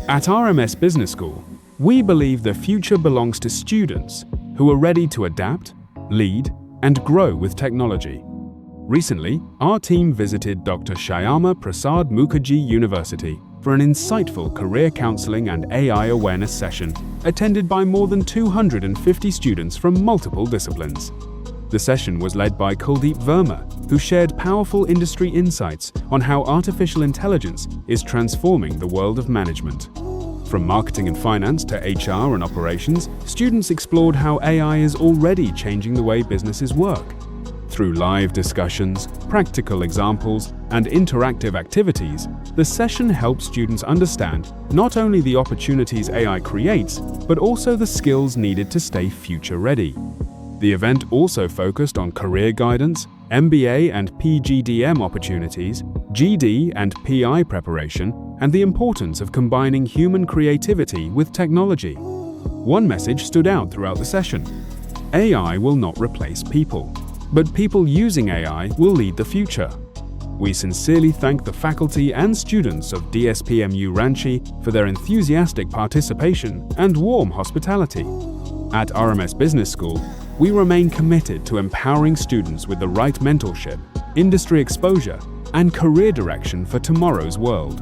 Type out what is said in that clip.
At RMS Business School, we believe the future belongs to students who are ready to adapt, lead, and grow with technology. Recently, our team visited Dr. Shyama Prasad Mukherjee University for an insightful career counseling and AI awareness session attended by more than 250 students from multiple disciplines. The session was led by Kuldeep Verma, who shared powerful industry insights on how artificial intelligence is transforming the world of management. From marketing and finance to HR and operations, students explored how AI is already changing the way businesses work. Through live discussions, practical examples, and interactive activities, the session helps students understand not only the opportunities AI creates, but also the skills needed to stay future-ready. The event also focused on career guidance, MBA and PGDM opportunities, GD and PI preparation, and the importance of combining human creativity with technology. One message stood out throughout the session: AI will not replace people, but people using AI will lead the future. We sincerely thank the faculty and students of DSPMU Ranchi for their enthusiastic participation and warm hospitality. At RMS Business School, we remain committed to empowering students with the right mentorship, industry exposure, and career direction for tomorrow's world.